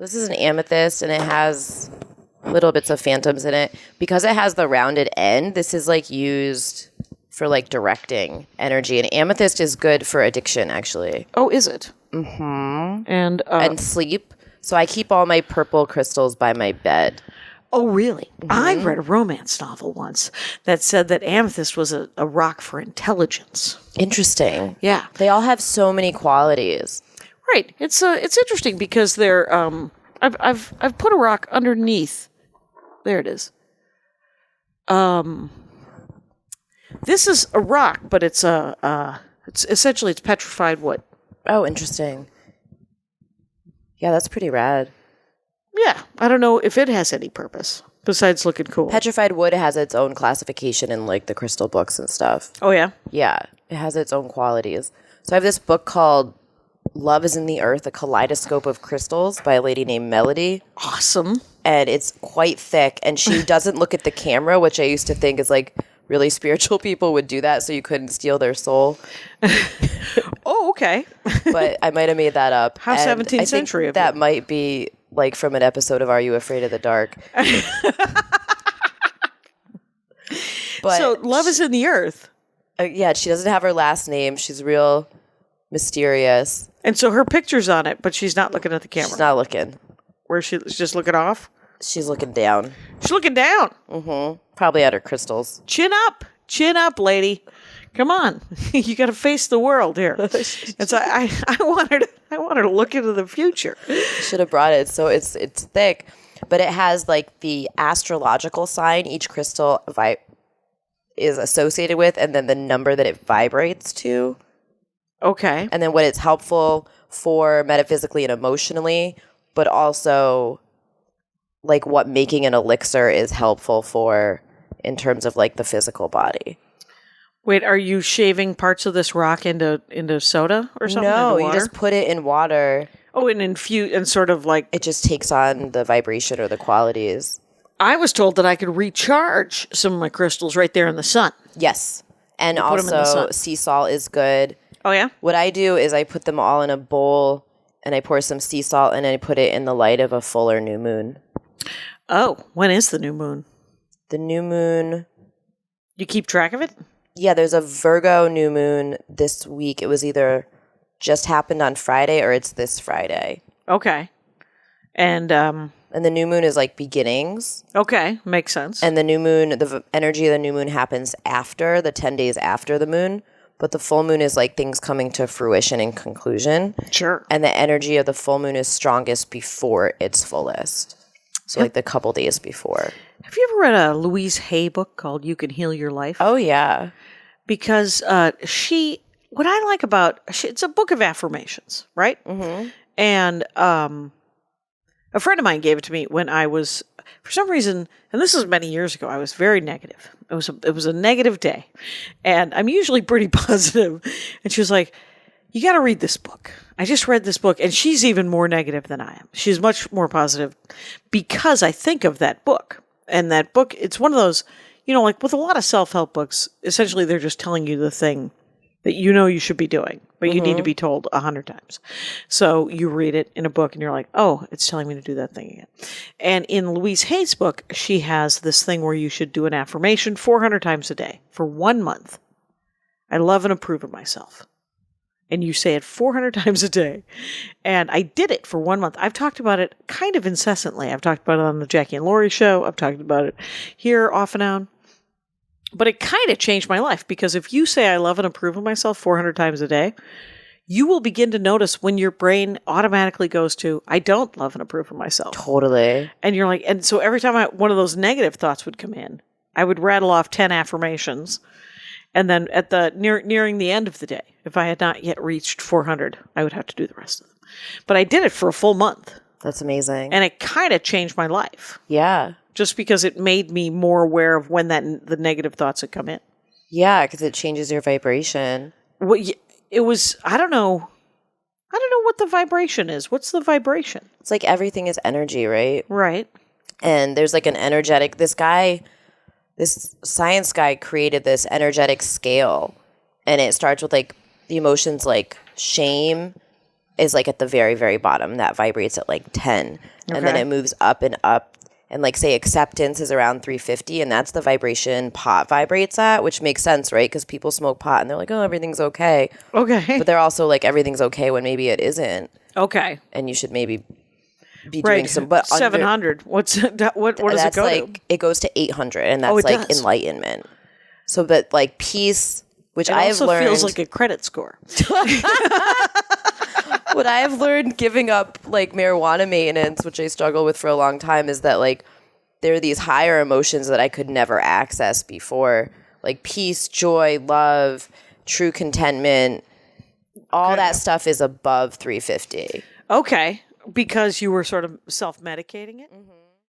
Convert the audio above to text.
This is an amethyst, and it has little bits of phantoms in it. Because it has the rounded end, this is like used for like directing energy. And amethyst is good for addiction, actually. Oh, is it? Mm-hmm. And sleep. So I keep all my purple crystals by my bed. Oh, really? Mm-hmm. I read a romance novel once that said that amethyst was a rock for intelligence. Interesting. Yeah. They all have so many qualities. Right. It's interesting because they're I've put a rock underneath. There it is. This is a rock, but it's it's petrified wood. Oh, interesting. Yeah, that's pretty rad. Yeah, I don't know if it has any purpose besides looking cool. Petrified wood has its own classification in like the crystal books and stuff. Oh, yeah? Yeah, it has its own qualities. So I have this book called Love is in the Earth, A Kaleidoscope of Crystals by a lady named Melody. Awesome. And it's quite thick, and she doesn't look at the camera, which I used to think is like really spiritual people would do that so you couldn't steal their soul. Oh, okay. But I might have made that up. How 17th century of that might be like from an episode of Are You Afraid of the Dark? But so love is in the earth. Yeah, she doesn't have her last name. She's real mysterious. And so her picture's on it, but she's not looking at the camera. She's not looking. Where she's just looking off? She's looking down. She's looking down. Mm-hmm. Probably at her crystals. Chin up, lady. Come on, you got to face the world here. And so I want her to look into the future. Should have brought it. So it's thick, but it has like the astrological sign each crystal is associated with, and then the number that it vibrates to. Okay. And then what it's helpful for metaphysically and emotionally, but also like what making an elixir is helpful for in terms of like the physical body. Wait, are you shaving parts of this rock into soda or something? No, you just put it in water. Oh, and infuse and sort of like it just takes on the vibration or the qualities. I was told that I could recharge some of my crystals right there in the sun. Yes, and also sea salt is good. Oh yeah. What I do is I put them all in a bowl and I pour some sea salt and I put it in the light of a full or new moon. Oh, when is the new moon? The new moon. You keep track of it? Yeah, there's a Virgo new moon this week. It was either just happened on Friday or it's this Friday. Okay. And the new moon is like beginnings. Okay, makes sense. And the new moon, the energy of the new moon happens after, the 10 days after the moon. But the full moon is like things coming to fruition and conclusion. Sure. And the energy of the full moon is strongest before its fullest. So like the couple days before. Have you ever read a Louise Hay book called You Can Heal Your Life? Oh, yeah. Because what I like about, it's a book of affirmations, right? Mm-hmm. And a friend of mine gave it to me when I was, for some reason, and this was many years ago, I was very negative. It was a negative day. And I'm usually pretty positive. And she was like, you got to read this book. I just read this book, and she's even more negative than I am. She's much more positive because I think of that book. And that book, it's one of those, like with a lot of self-help books, essentially they're just telling you the thing that you know you should be doing, but you need to be told 100 times. So you read it in a book, and you're like, oh, it's telling me to do that thing again. And in Louise Hay's book, she has this thing where you should do an affirmation 400 times a day for 1 month. I love and approve of myself. And you say it 400 times a day. And I did it for 1 month. I've talked about it kind of incessantly. I've talked about it on the Jackie and Laurie show. I've talked about it here off and on. But it kind of changed my life because if you say I love and approve of myself 400 times a day, you will begin to notice when your brain automatically goes to, I don't love and approve of myself. Totally. And you're like, and so every time one of those negative thoughts would come in, I would rattle off 10 affirmations. And then at nearing the end of the day, if I had not yet reached 400, I would have to do the rest of them. But I did it for a full month. That's amazing. And it kind of changed my life. Yeah. Just because it made me more aware of when the negative thoughts had come in. Yeah, because it changes your vibration. Well, it was, I don't know what the vibration is. What's the vibration? It's like everything is energy, right? Right. And there's like an energetic, this science guy created this energetic scale, and it starts with like the emotions like shame, is like at the very, very bottom. That vibrates at like 10. And then Okay. it moves up and up. And like say acceptance is around 350, and that's the vibration pot vibrates at, which makes sense, right? Because people smoke pot and they're like, oh, everything's okay. Okay. But they're also like, everything's okay when maybe it isn't. Okay. And you should maybe be Right. doing some. But 700. What does it that's go like, to? it goes to 800, and that's Oh, it like does. enlightenment. So, but like peace, which It I have also learned. feels like a credit score. What I have learned giving up like marijuana maintenance, which I struggle with for a long time, is that like there are these higher emotions that I could never access before, like peace, joy, love, true contentment. All that stuff is above 350. Okay. Because you were sort of self-medicating it? Mm-hmm.